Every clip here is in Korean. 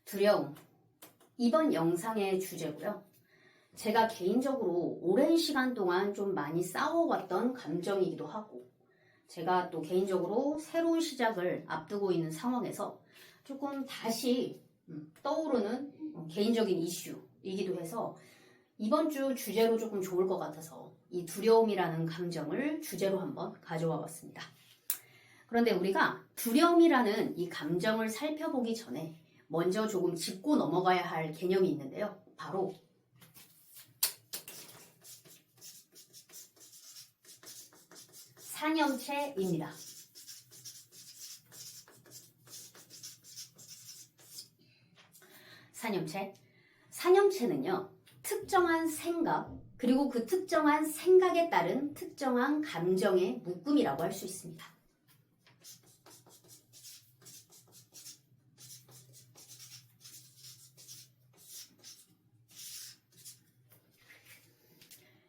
두려움. 이번 영상의 주제고요. 제가 개인적으로 오랜 시간 동안 좀 많이 싸워왔던 감정이기도 하고, 제가 또 개인적으로 새로운 시작을 앞두고 있는 상황에서 조금 다시 떠오르는 개인적인 이슈이기도 해서 이번 주 주제로 조금 좋을 것 같아서 이 두려움이라는 감정을 주제로 한번 가져와 봤습니다. 그런데 우리가 두려움이라는 이 감정을 살펴보기 전에 먼저 조금 짚고 넘어가야 할 개념이 있는데요. 바로 사념체입니다. 사념체. 사념체는요, 특정한 생각, 그리고 그 특정한 생각에 따른 특정한 감정의 묶음이라고 할 수 있습니다.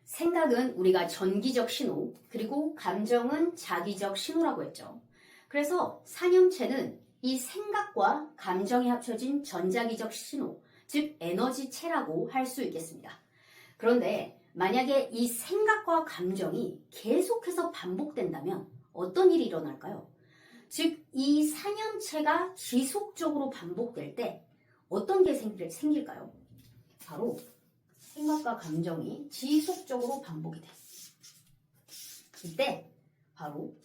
생각은 우리가 전기적 신호, 그리고 감정은 자기적 신호라고 했죠. 그래서 사념체는 이 생각과 감정이 합쳐진 전자기적 신호, 즉 에너지체라고 할 수 있겠습니다. 그런데 만약에 이 생각과 감정이 계속해서 반복된다면 어떤 일이 일어날까요? 즉, 이 사념체가 지속적으로 반복될 때 어떤 게 생길까요? 바로 생각과 감정이 지속적으로 반복이 돼. 이때 바로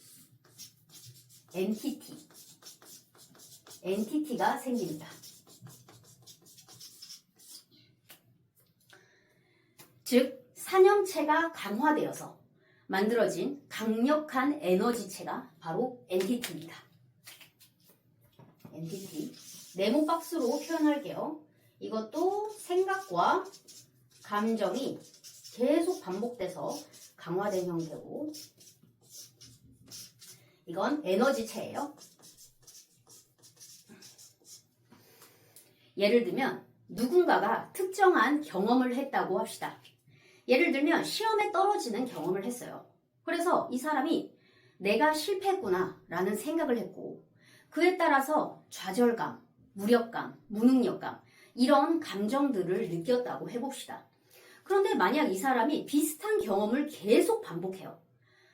엔티티가 생깁니다. 즉, 사념체가 강화되어서 만들어진 강력한 에너지체가 바로 엔티티입니다. 엔티티. 네모 박스로 표현할게요. 이것도 생각과 감정이 계속 반복돼서 강화된 형태고, 이건 에너지체예요. 예를 들면 누군가가 특정한 경험을 했다고 합시다. 예를 들면 시험에 떨어지는 경험을 했어요. 그래서 이 사람이 내가 실패했구나 라는 생각을 했고, 그에 따라서 좌절감, 무력감, 무능력감, 이런 감정들을 느꼈다고 해봅시다. 그런데 만약 이 사람이 비슷한 경험을 계속 반복해요.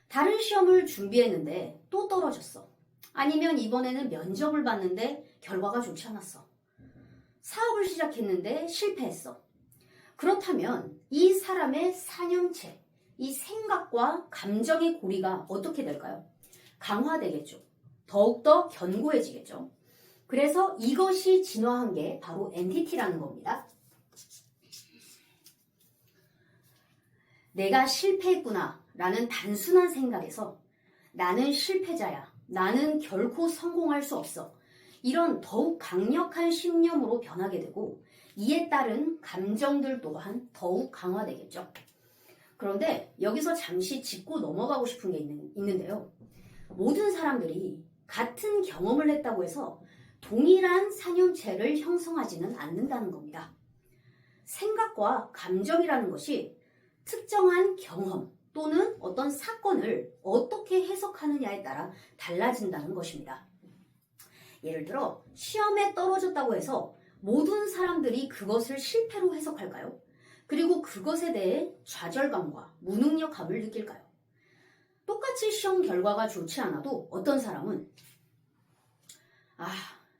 다른 시험을 준비했는데 또 떨어졌어. 아니면 이번에는 면접을 봤는데 결과가 좋지 않았어. 사업을 시작했는데 실패했어. 그렇다면 이 사람의 사념체, 이 생각과 감정의 고리가 어떻게 될까요? 강화되겠죠. 더욱더 견고해지겠죠. 그래서 이것이 진화한 게 바로 엔티티라는 겁니다. 내가 실패했구나 라는 단순한 생각에서 나는 실패자야, 나는 결코 성공할 수 없어, 이런 더욱 강력한 신념으로 변하게 되고, 이에 따른 감정들 또한 더욱 강화되겠죠. 그런데 여기서 잠시 짚고 넘어가고 싶은 게 있는데요. 모든 사람들이 같은 경험을 했다고 해서 동일한 사념체를 형성하지는 않는다는 겁니다. 생각과 감정이라는 것이 특정한 경험 또는 어떤 사건을 어떻게 해석하느냐에 따라 달라진다는 것입니다. 예를 들어 시험에 떨어졌다고 해서 모든 사람들이 그것을 실패로 해석할까요? 그리고 그것에 대해 좌절감과 무능력함을 느낄까요? 똑같이 시험 결과가 좋지 않아도 어떤 사람은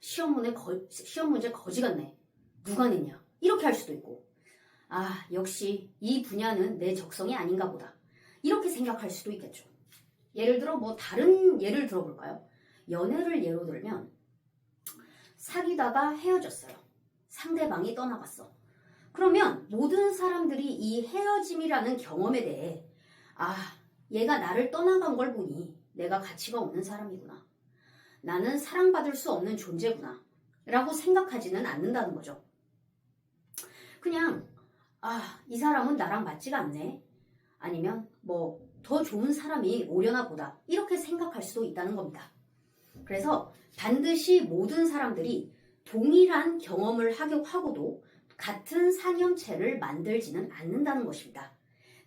시험 문제 거지 같네, 누가 냈냐, 이렇게 할 수도 있고, 역시 이 분야는 내 적성이 아닌가 보다, 이렇게 생각할 수도 있겠죠. 예를 들어 다른 예를 들어볼까요? 연애를 예로 들면 사귀다가 헤어졌어요. 상대방이 떠나갔어. 그러면 모든 사람들이 이 헤어짐이라는 경험에 대해 얘가 나를 떠나간 걸 보니 내가 가치가 없는 사람이구나, 나는 사랑받을 수 없는 존재구나 라고 생각하지는 않는다는 거죠. 그냥 이 사람은 나랑 맞지가 않네, 아니면 더 좋은 사람이 오려나 보다, 이렇게 생각할 수도 있다는 겁니다. 그래서 반드시 모든 사람들이 동일한 경험을 하고도 같은 사념체를 만들지는 않는다는 것입니다.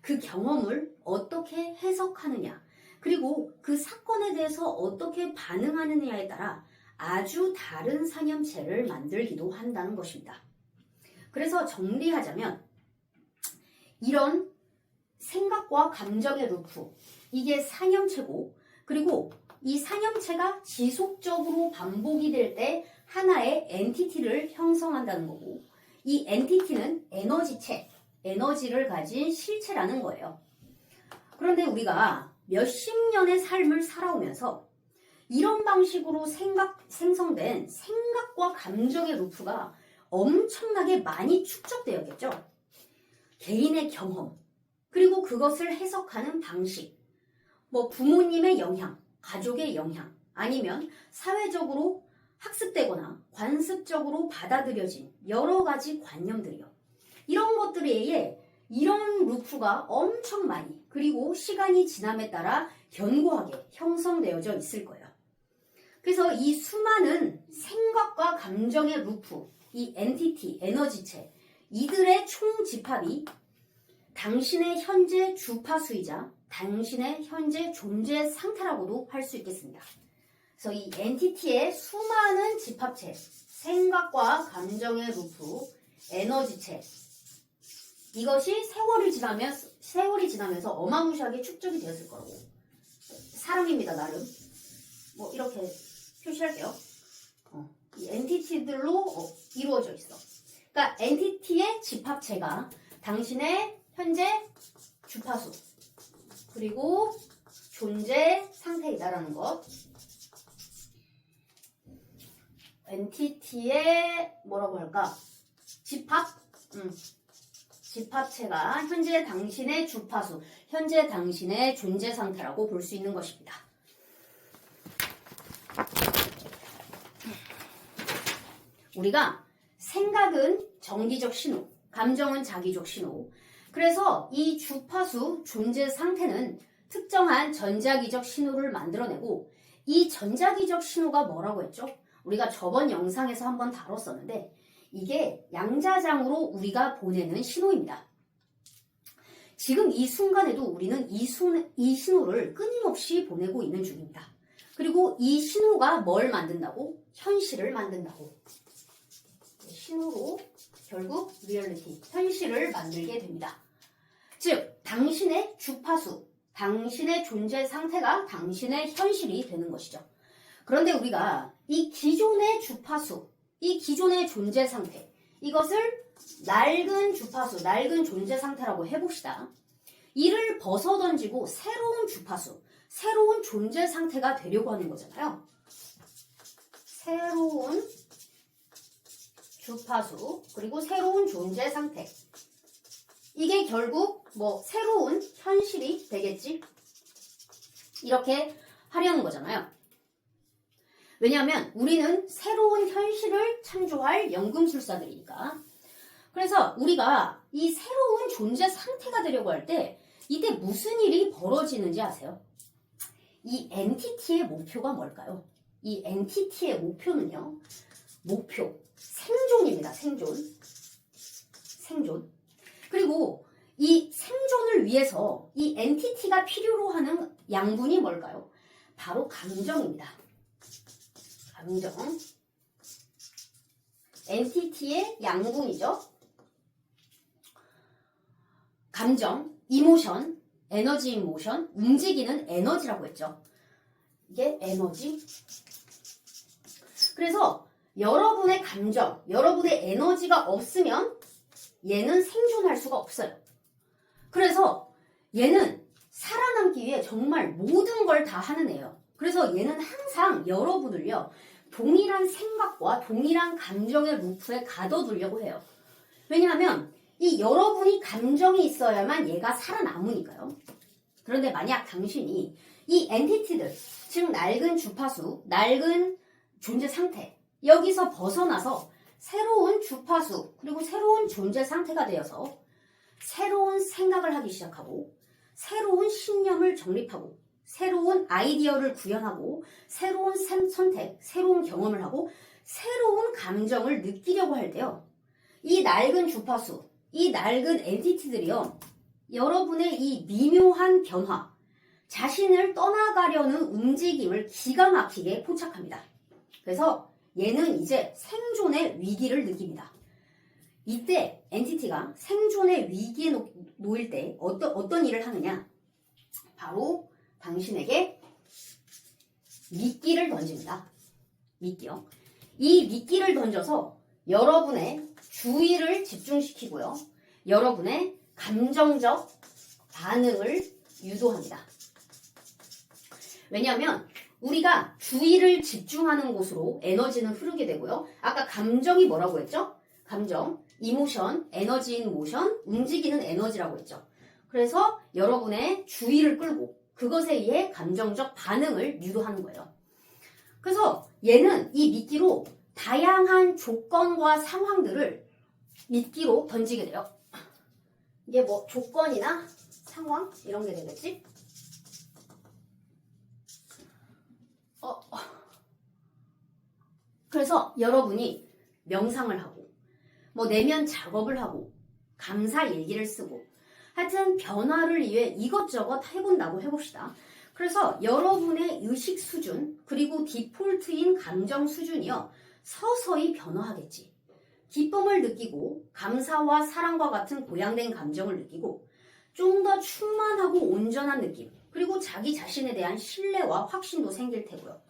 그 경험을 어떻게 해석하느냐, 그리고 그 사건에 대해서 어떻게 반응하느냐에 따라 아주 다른 사념체를 만들기도 한다는 것입니다. 그래서 정리하자면 이런 생각과 감정의 루프, 이게 사념체고, 그리고 이 사념체가 지속적으로 반복이 될 때 하나의 엔티티를 형성한다는 거고, 이 엔티티는 에너지체, 에너지를 가진 실체라는 거예요. 그런데 우리가 몇십 년의 삶을 살아오면서 이런 방식으로 생성된 생각과 감정의 루프가 엄청나게 많이 축적되었겠죠. 개인의 경험, 그리고 그것을 해석하는 방식, 부모님의 영향, 가족의 영향, 아니면 사회적으로 학습되거나 관습적으로 받아들여진 여러 가지 관념들이요. 이런 것들에 의해 이런 루프가 엄청 많이, 그리고 시간이 지남에 따라 견고하게 형성되어져 있을 거예요. 그래서 이 수많은 생각과 감정의 루프, 이 엔티티, 에너지체, 이들의 총집합이 당신의 현재 주파수이자 당신의 현재 존재 상태라고도 할 수 있겠습니다. 그래서 이 엔티티의 수많은 집합체, 생각과 감정의 루프, 에너지체, 이것이 세월이 지나면서 어마무시하게 축적이 되었을 거라고. 사람입니다, 나름. 이렇게 표시할게요. 이 엔티티들로 이루어져 있어. 그러니까 엔티티의 집합체가 당신의 현재 주파수, 그리고 존재 상태이다라는 것. 엔티티의 뭐라고 할까? 집합체가 현재 당신의 주파수, 현재 당신의 존재 상태라고 볼 수 있는 것입니다. 우리가 생각은 정기적 신호, 감정은 자기적 신호. 그래서 이 주파수 존재 상태는 특정한 전자기적 신호를 만들어내고, 이 전자기적 신호가 뭐라고 했죠? 우리가 저번 영상에서 한번 다뤘었는데 이게 양자장으로 우리가 보내는 신호입니다. 지금 이 순간에도 우리는 이 신호를 끊임없이 보내고 있는 중입니다. 그리고 이 신호가 뭘 만든다고? 현실을 만든다고. 신호로 결국 리얼리티, 현실을 만들게 됩니다. 즉, 당신의 주파수, 당신의 존재 상태가 당신의 현실이 되는 것이죠. 그런데 우리가 이 기존의 주파수, 이 기존의 존재 상태, 이것을 낡은 주파수, 낡은 존재 상태라고 해봅시다. 이를 벗어던지고 새로운 주파수, 새로운 존재 상태가 되려고 하는 거잖아요. 새로운 주파수, 그리고 새로운 존재 상태. 이게 결국 새로운 현실이 되겠지? 이렇게 하려는 거잖아요. 왜냐하면 우리는 새로운 현실을 창조할 연금술사들이니까. 그래서 우리가 이 새로운 존재 상태가 되려고 할 때 이때 무슨 일이 벌어지는지 아세요? 이 엔티티의 목표가 뭘까요? 이 엔티티의 목표는요, 생존입니다. 생존. 그리고 이 생존을 위해서 이 엔티티가 필요로 하는 양분이 뭘까요? 바로 감정입니다. 감정. 엔티티의 양분이죠. 감정, 이모션, 에너지 인모션, 움직이는 에너지라고 했죠. 이게 에너지. 그래서 여러분의 감정, 여러분의 에너지가 없으면 얘는 생존할 수가 없어요. 그래서 얘는 살아남기 위해 정말 모든 걸 다 하는 애예요. 그래서 얘는 항상 여러분을요, 동일한 생각과 동일한 감정의 루프에 가둬두려고 해요. 왜냐하면 이 여러분이 감정이 있어야만 얘가 살아남으니까요. 그런데 만약 당신이 이 엔티티들, 즉 낡은 주파수, 낡은 존재 상태, 여기서 벗어나서 새로운 주파수, 그리고 새로운 존재 상태가 되어서 새로운 생각을 하기 시작하고, 새로운 신념을 정립하고, 새로운 아이디어를 구현하고, 새로운 선택, 새로운 경험을 하고, 새로운 감정을 느끼려고 할 때요, 이 낡은 주파수, 이 낡은 엔티티들이요, 여러분의 이 미묘한 변화, 자신을 떠나가려는 움직임을 기가 막히게 포착합니다. 그래서 얘는 이제 생존의 위기를 느낍니다. 이때 엔티티가 생존의 위기에 놓일 때 어떤 일을 하느냐? 바로 당신에게 미끼를 던집니다. 미끼요. 이 미끼를 던져서 여러분의 주의를 집중시키고요. 여러분의 감정적 반응을 유도합니다. 왜냐하면 우리가 주의를 집중하는 곳으로 에너지는 흐르게 되고요. 아까 감정이 뭐라고 했죠? 감정, 이모션, 에너지인 모션, 움직이는 에너지라고 했죠. 그래서 여러분의 주의를 끌고 그것에 의해 감정적 반응을 유도하는 거예요. 그래서 얘는 이 미끼로 다양한 조건과 상황들을 미끼로 던지게 돼요. 이게 뭐 조건이나 상황 이런 게 되겠지? 그래서 여러분이 명상을 하고 뭐 내면 작업을 하고 감사 일기를 쓰고 하여튼 변화를 위해 이것저것 해본다고 해봅시다. 그래서 여러분의 의식 수준 그리고 디폴트인 감정 수준이요 서서히 변화하겠지. 기쁨을 느끼고 감사와 사랑과 같은 고양된 감정을 느끼고 좀 더 충만하고 온전한 느낌 그리고 자기 자신에 대한 신뢰와 확신도 생길 테고요.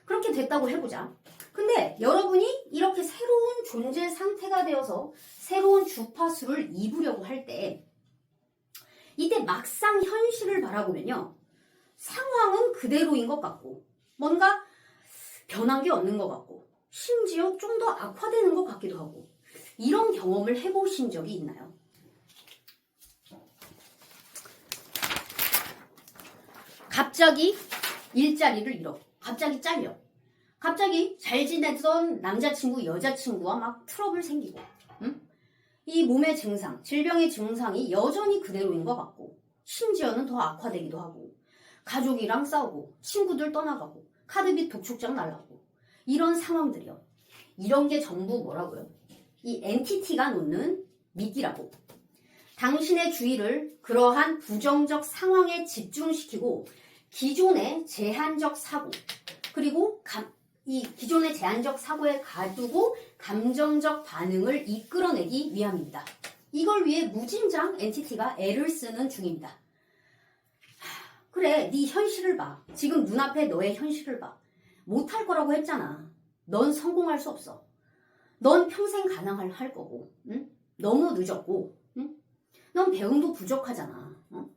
그렇게 됐다고 해보자. 근데 여러분이 이렇게 새로운 존재 상태가 되어서 새로운 주파수를 입으려고 할 때 이때 막상 현실을 바라보면요. 상황은 그대로인 것 같고 뭔가 변한 게 없는 것 같고 심지어 좀 더 악화되는 것 같기도 하고 이런 경험을 해보신 적이 있나요? 갑자기 일자리를 잃어. 갑자기 잘려. 갑자기 잘 지내던 남자친구, 여자친구와 막 트러블 생기고 이 몸의 증상, 질병의 증상이 여전히 그대로인 것 같고 심지어는 더 악화되기도 하고 가족이랑 싸우고 친구들 떠나가고 카드빚 독촉장 날라오고 이런 상황들이요. 이런 게 전부 뭐라고요? 이 엔티티가 놓는 미끼라고. 당신의 주의를 그러한 부정적 상황에 집중시키고 기존의 제한적 사고 그리고 이 기존의 제한적 사고에 가두고 감정적 반응을 이끌어내기 위함입니다. 이걸 위해 무진장 엔티티가 애를 쓰는 중입니다. 그래, 네 현실을 봐. 지금 눈앞에 너의 현실을 봐. 못할 거라고 했잖아. 넌 성공할 수 없어. 넌 평생 가능할 거고, 응? 너무 늦었고, 응? 넌 배움도 부족하잖아. 응?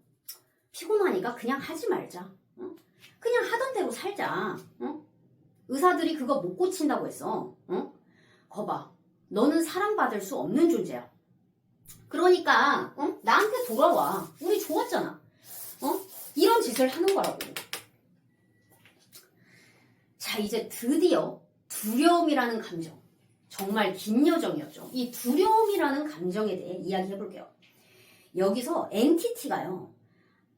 피곤하니까 그냥 하지 말자. 응? 그냥 하던 대로 살자. 응? 의사들이 그거 못 고친다고 했어. 응? 거봐, 너는 사랑받을 수 없는 존재야. 그러니까 응? 나한테 돌아와. 우리 좋았잖아. 이런 짓을 하는 거라고. 자, 이제 드디어 두려움이라는 감정. 정말 긴 여정이었죠. 이 두려움이라는 감정에 대해 이야기해 볼게요. 여기서 엔티티가요.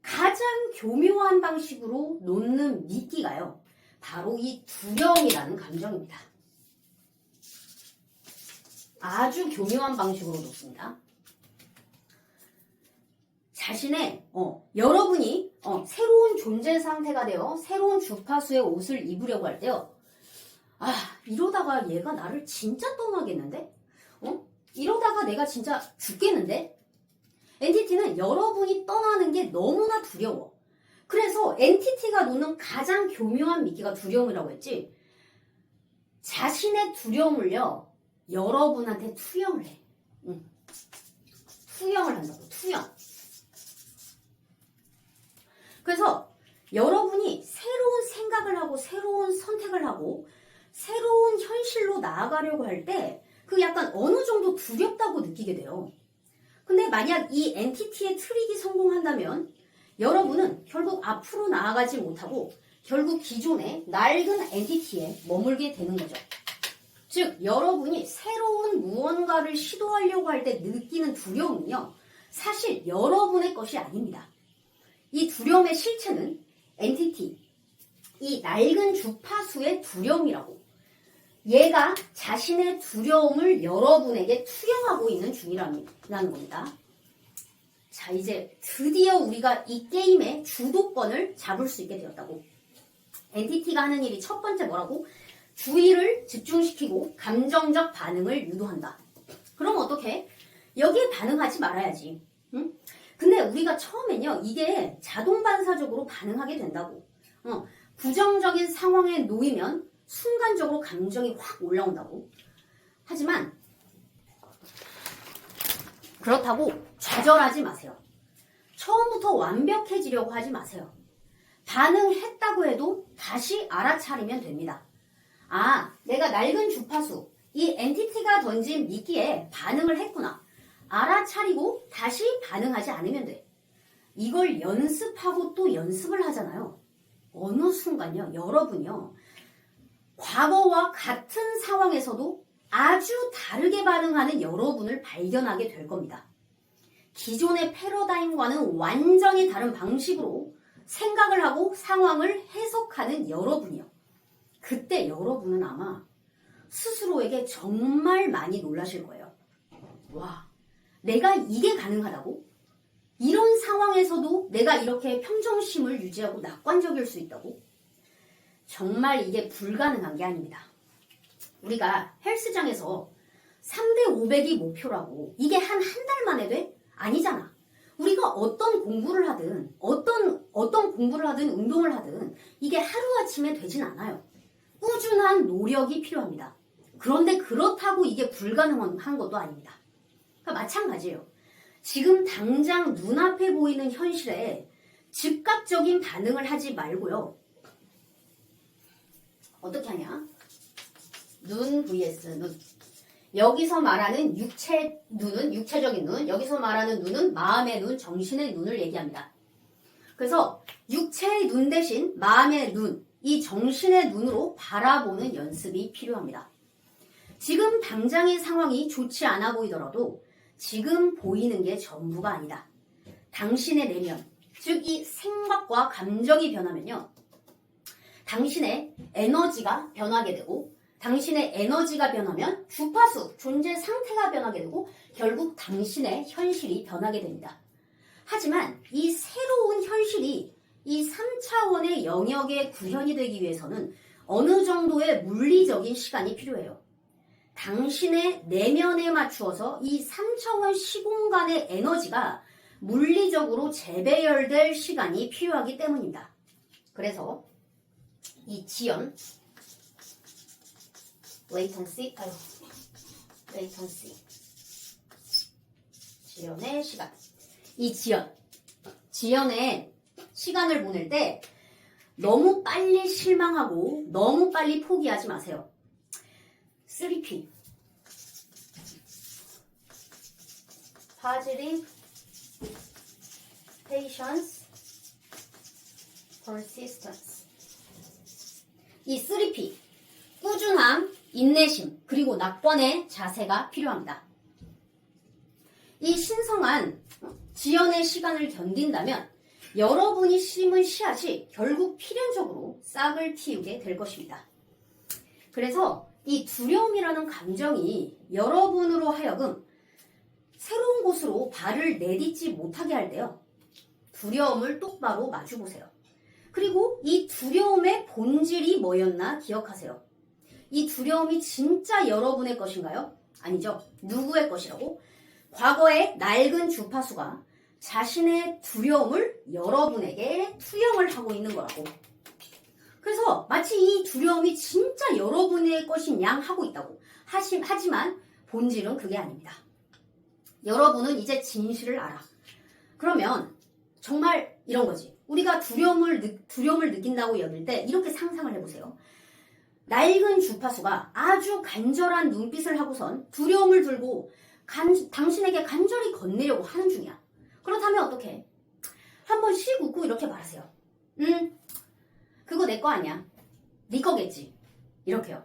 가장 교묘한 방식으로 놓는 미끼가요. 바로 이 두려움이라는 감정입니다. 아주 교묘한 방식으로 놓습니다. 자신의 여러분이 새로운 존재 상태가 되어 새로운 주파수의 옷을 입으려고 할 때요. 아, 이러다가 얘가 나를 진짜 떠나겠는데? 이러다가 내가 진짜 죽겠는데? 엔티티는 여러분이 떠나는 게 너무나 두려워. 그래서 엔티티가 놓는 가장 교묘한 미끼가 두려움이라고 했지. 자신의 두려움을요, 여러분한테 투영을 해. 투영을 한다고, 투영. 그래서 여러분이 새로운 생각을 하고 새로운 선택을 하고 새로운 현실로 나아가려고 할 때 그 약간 어느 정도 두렵다고 느끼게 돼요. 근데 만약 이 엔티티의 트릭이 성공한다면 여러분은 결국 앞으로 나아가지 못하고 결국 기존의 낡은 엔티티에 머물게 되는 거죠. 즉 여러분이 새로운 무언가를 시도하려고 할 때 느끼는 두려움은요. 사실 여러분의 것이 아닙니다. 이 두려움의 실체는 엔티티, 이 낡은 주파수의 두려움이라고. 얘가 자신의 두려움을 여러분에게 투영하고 있는 중이라는 겁니다. 자, 이제 드디어 우리가 이 게임의 주도권을 잡을 수 있게 되었다고. 엔티티가 하는 일이 첫 번째 뭐라고? 주의를 집중시키고 감정적 반응을 유도한다. 그럼 어떻게? 여기에 반응하지 말아야지. 응? 근데 우리가 처음엔요, 이게 자동 반사적으로 반응하게 된다고. 부정적인 상황에 놓이면 순간적으로 감정이 확 올라온다고. 하지만 그렇다고 좌절하지 마세요. 처음부터 완벽해지려고 하지 마세요. 반응했다고 해도 다시 알아차리면 됩니다. 아, 내가 낡은 주파수, 이 엔티티가 던진 미끼에 반응을 했구나. 알아차리고 다시 반응하지 않으면 돼. 이걸 연습하고 또 연습을 하잖아요. 어느 순간요, 여러분요, 과거와 같은 상황에서도 아주 다르게 반응하는 여러분을 발견하게 될 겁니다. 기존의 패러다임과는 완전히 다른 방식으로 생각을 하고 상황을 해석하는 여러분이요. 그때 여러분은 아마 스스로에게 정말 많이 놀라실 거예요. 와, 내가 이게 가능하다고? 이런 상황에서도 내가 이렇게 평정심을 유지하고 낙관적일 수 있다고? 정말 이게 불가능한 게 아닙니다. 우리가 헬스장에서 3대 500이 목표라고 이게 한 달 만에 돼? 아니잖아. 우리가 어떤 공부를 하든 어떤 공부를 하든 운동을 하든 이게 하루아침에 되진 않아요. 꾸준한 노력이 필요합니다. 그런데 그렇다고 이게 불가능한 것도 아닙니다. 그러니까 마찬가지예요. 지금 당장 눈앞에 보이는 현실에 즉각적인 반응을 하지 말고요. 어떻게 하냐? 눈 vs 눈. 여기서 말하는 눈은 육체적인 눈, 여기서 말하는 눈은 마음의 눈, 정신의 눈을 얘기합니다. 그래서 육체의 눈 대신 마음의 눈, 이 정신의 눈으로 바라보는 연습이 필요합니다. 지금 당장의 상황이 좋지 않아 보이더라도 지금 보이는 게 전부가 아니다. 당신의 내면, 즉 이 생각과 감정이 변하면요, 당신의 에너지가 변하게 되고, 당신의 에너지가 변하면 주파수, 존재 상태가 변하게 되고 결국 당신의 현실이 변하게 됩니다. 하지만 이 새로운 현실이 이 3차원의 영역에 구현이 되기 위해서는 어느 정도의 물리적인 시간이 필요해요. 당신의 내면에 맞추어서 이 3차원 시공간의 에너지가 물리적으로 재배열될 시간이 필요하기 때문입니다. 그래서 이 지연, latency, 지연의 시간. 이 지연의 시간을 보낼 때 너무 빨리 실망하고 너무 빨리 포기하지 마세요. 3P. Positive, Patience, Persistence. 이 3P. 꾸준함, 인내심, 그리고 낙관의 자세가 필요합니다. 이 신성한 지연의 시간을 견딘다면 여러분이 심은 씨앗이 결국 필연적으로 싹을 틔우게 될 것입니다. 그래서 이 두려움이라는 감정이 여러분으로 하여금 새로운 곳으로 발을 내딛지 못하게 할 때요, 두려움을 똑바로 마주보세요. 그리고 이 두려움의 본질이 뭐였나 기억하세요. 이 두려움이 진짜 여러분의 것인가요? 아니죠. 누구의 것이라고? 과거의 낡은 주파수가 자신의 두려움을 여러분에게 투영을 하고 있는 거라고. 그래서 마치 이 두려움이 진짜 여러분의 것인 양 하고 있다고. 하지만 본질은 그게 아닙니다. 여러분은 이제 진실을 알아. 그러면 정말 이런 거지. 우리가 두려움을 느낀다고 여길 때 이렇게 상상을 해보세요. 낡은 주파수가 아주 간절한 눈빛을 하고선 두려움을 들고 당신에게 간절히 건네려고 하는 중이야. 그렇다면 어떡해? 한번 씩 웃고 이렇게 말하세요. 그거 내 거 아니야. 네 거겠지. 이렇게요.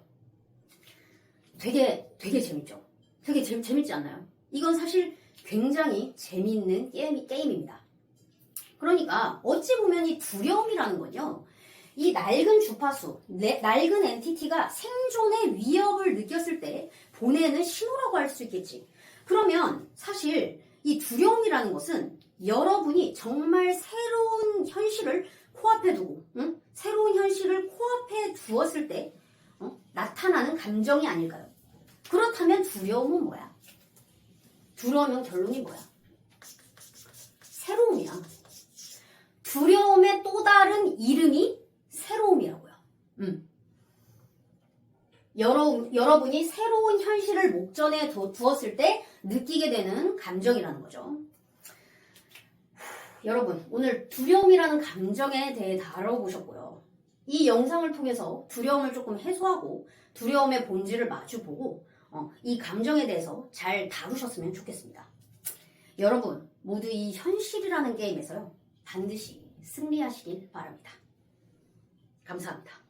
되게 재밌죠? 되게 재밌지 않나요? 이건 사실 굉장히 재미있는 게임입니다. 그러니까 어찌 보면 이 두려움이라는 건요, 이 낡은 주파수, 낡은 엔티티가 생존의 위협을 느꼈을 때 보내는 신호라고 할 수 있겠지. 그러면 사실 이 두려움이라는 것은 여러분이 정말 새로운 현실을 코앞에 두고, 새로운 현실을 코앞에 두었을 때 나타나는 감정이 아닐까요? 그렇다면 두려움은 뭐야? 두려우면 결론이 뭐야? 새로움이야. 두려움의 또 다른 이름이 새로움이라고요. 여러분이 새로운 현실을 목전에 두었을 때 느끼게 되는 감정이라는 거죠. 여러분, 오늘 두려움이라는 감정에 대해 다뤄보셨고요. 이 영상을 통해서 두려움을 조금 해소하고 두려움의 본질을 마주보고 이 감정에 대해서 잘 다루셨으면 좋겠습니다. 여러분, 모두 이 현실이라는 게임에서요. 반드시 승리하시길 바랍니다. 감사합니다.